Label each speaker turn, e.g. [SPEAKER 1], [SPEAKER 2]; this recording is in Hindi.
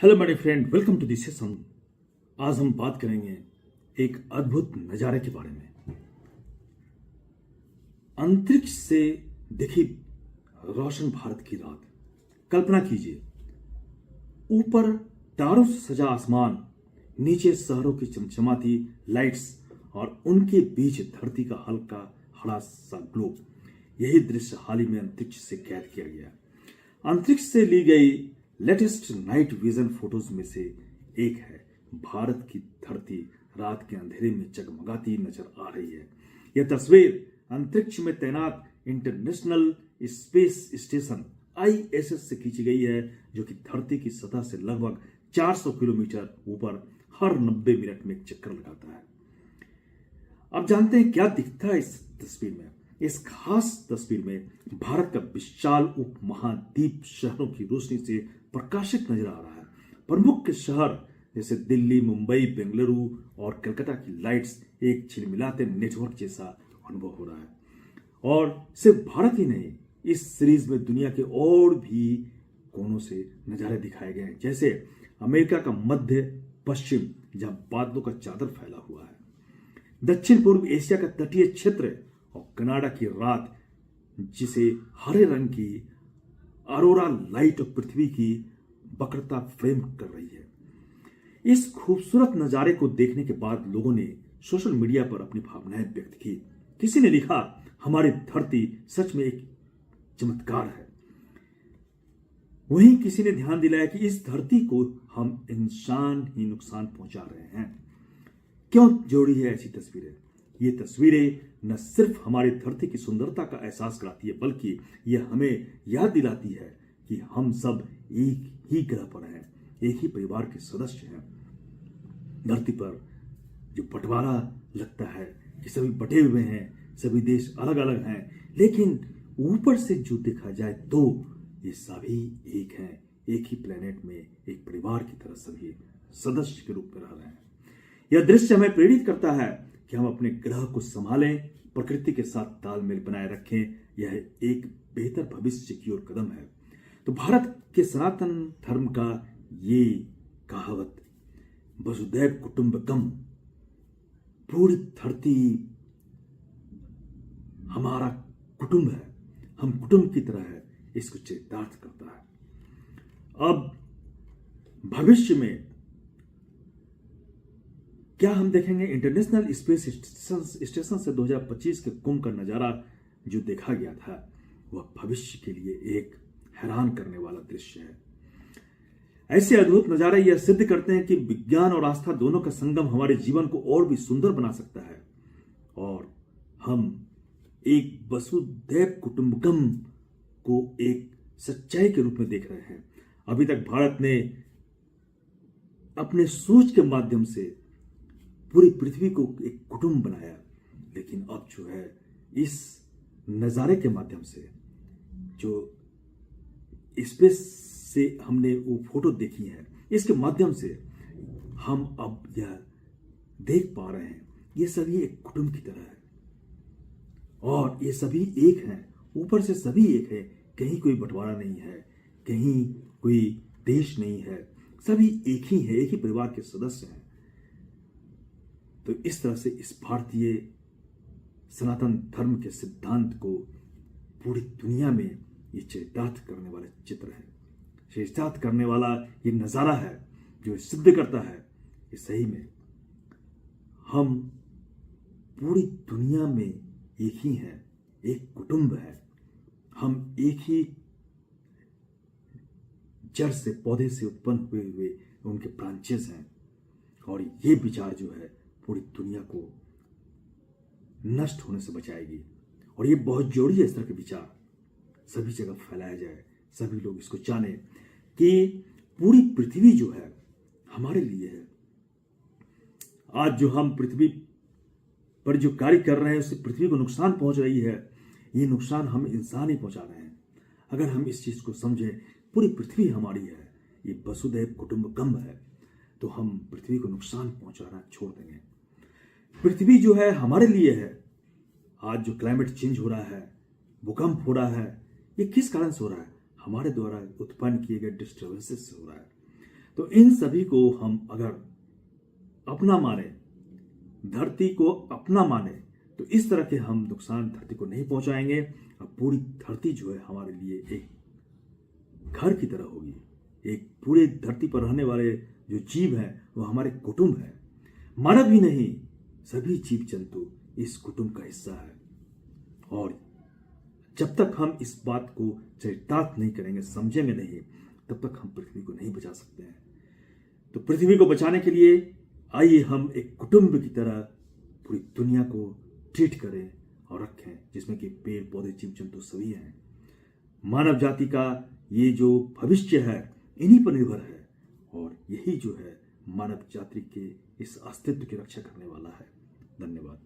[SPEAKER 1] Hello my friend, welcome to this session. आज हम बात करेंगे एक अद्भुत नज़ारे के बारे में। अंतरिक्ष से देखी रोशन भारत की रात। कल्पना कीजिए, ऊपर तारों से सजा आसमान, नीचे शहरों की चमचमाती लाइट्स और उनके बीच धरती का हल्का हरा सा ग्लोब। यही दृश्य हाल ही में अंतरिक्ष से कैद किया गया। अंतरिक्ष से ली गई लेटेस्ट नाइट विजन फोटोज में से एक है। भारत की धरती रात के अंधेरे में जगमगाती नजर आ रही है। यह तस्वीर अंतरिक्ष में तैनात इंटरनेशनल स्पेस स्टेशन ISS से खींची गई है, जो कि धरती की सतह से लगभग 400 किलोमीटर ऊपर हर 90 मिनट में एक चक्कर लगाता है। अब जानते हैं क्या दिखता है इस तस्वीर में। इस खास तस्वीर में भारत का विशाल उपमहाद्वीप शहरों की रोशनी से प्रकाशित नजर आ रहा है। प्रमुख शहर जैसे दिल्ली, मुंबई, बेंगलुरु और कलकत्ता की लाइट्स एक झिलमिलाते नेटवर्क जैसा अनुभव हो रहा है। और सिर्फ भारत ही नहीं, इस सीरीज में दुनिया के और भी कोनों से नजारे दिखाए गए हैं, जैसे अमेरिका का मध्य पश्चिम, जहां बादलों का चादर फैला हुआ है, दक्षिण पूर्व एशिया का तटीय क्षेत्र और कनाडा की रात, जिसे हरे रंग की अरोरा लाइट और पृथ्वी की वक्रता फ्रेम कर रही है। इस खूबसूरत नजारे को देखने के बाद लोगों ने सोशल मीडिया पर अपनी भावनाएं व्यक्त की। किसी ने लिखा, हमारी धरती सच में एक चमत्कार है। वहीं किसी ने ध्यान दिलाया कि इस धरती को हम इंसान ही नुकसान पहुंचा रहे हैं। क्यों जोड़ी है ऐसी तस्वीरें? ये तस्वीरें न सिर्फ हमारी धरती की सुंदरता का एहसास कराती है, बल्कि यह हमें याद दिलाती है कि हम सब एक ही ग्रह पर हैं, एक ही परिवार के सदस्य हैं। धरती पर जो बंटवारा लगता है कि सभी बटे हुए हैं, सभी देश अलग अलग हैं, लेकिन ऊपर से जो देखा जाए तो ये सभी एक हैं, एक ही प्लेनेट में एक परिवार की तरह सभी सदस्य के रूप में रह रहे हैं। यह दृश्य हमें प्रेरित करता है कि हम अपने ग्रह को संभालें, प्रकृति के साथ तालमेल बनाए रखें। यह एक बेहतर भविष्य की ओर कदम है। तो भारत के सनातन धर्म का ये कहावत, वसुधैव कुटुंबकम, पूरी धरती हमारा कुटुंब है, हम कुटुंब की तरह है, इसको चरितार्थ करता है। अब भविष्य में क्या हम देखेंगे? इंटरनेशनल स्पेस स्टेशन से 2025 के कुंभ का नजारा जो देखा गया था, वह भविष्य के लिए एक हैरान करने वाला दृश्य है। ऐसे अद्भुत नजारे यह सिद्ध करते हैं कि विज्ञान और आस्था दोनों का संगम हमारे जीवन को और भी सुंदर बना सकता है, और हम एक वसुधैव कुटुंबकम को एक सच्चाई के रूप में देख रहे हैं। अभी तक भारत ने अपने सोच के माध्यम से पूरी पृथ्वी को एक कुटुंब बनाया, लेकिन अब जो है इस नज़ारे के माध्यम से, जो स्पेस से हमने वो फोटो देखी है, इसके माध्यम से हम अब यह देख पा रहे हैं, ये सभी एक कुटुंब की तरह है और ये सभी एक हैं। ऊपर से सभी एक है, कहीं कोई बंटवारा नहीं है, कहीं कोई देश नहीं है, सभी एक ही है, एक ही परिवार के सदस्य हैं। तो इस तरह से इस भारतीय सनातन धर्म के सिद्धांत को पूरी दुनिया में ये चरितार्थ करने वाला चित्र है, चरितार्थ करने वाला ये नज़ारा है, जो सिद्ध करता है कि सही में हम पूरी दुनिया में एक ही हैं, एक कुटुंब है। हम एक ही जड़ से, पौधे से उत्पन्न हुए उनके ब्रांचेस हैं, और ये विचार जो है पूरी दुनिया को नष्ट होने से बचाएगी। और ये बहुत जरूरी है, इस तरह के विचार सभी जगह फैलाया जाए, सभी लोग इसको जाने कि पूरी पृथ्वी जो है हमारे लिए है। आज जो हम पृथ्वी पर जो कार्य कर रहे हैं, उससे पृथ्वी को नुकसान पहुंच रही है। ये नुकसान हम इंसान ही पहुंचा रहे हैं। अगर हम इस चीज को समझें, पूरी पृथ्वी हमारी है, ये वसुधैव कुटुंबकम है, तो हम पृथ्वी को नुकसान पहुंचाना छोड़ देंगे। पृथ्वी जो है हमारे लिए है। आज जो क्लाइमेट चेंज हो रहा है, भूकंप हो रहा है, ये किस कारण से हो रहा है? हमारे द्वारा उत्पन्न किए गए डिस्टर्बेंसेस से हो रहा है। तो इन सभी को हम अगर अपना माने, धरती को अपना माने, तो इस तरह के हम नुकसान धरती को नहीं पहुंचाएंगे। अब पूरी धरती जो है हमारे लिए एक घर की तरह होगी। एक पूरे धरती पर रहने वाले जो जीव हैं वो हमारे कुटुंब है। मानव ही नहीं, सभी जीव जंतु इस कुटुंब का हिस्सा है। और जब तक हम इस बात को चरितार्थ नहीं करेंगे, समझेंगे नहीं, तब तक हम पृथ्वी को नहीं बचा सकते हैं। तो पृथ्वी को बचाने के लिए आइए हम एक कुटुंब की तरह पूरी दुनिया को ट्रीट करें और रखें, जिसमें कि पेड़ पौधे जीव जंतु सभी हैं। मानव जाति का ये जो भविष्य है इन्हीं पर निर्भर है, और यही जो है मानव जाति के इस अस्तित्व की रक्षा करने वाला है। धन्यवाद।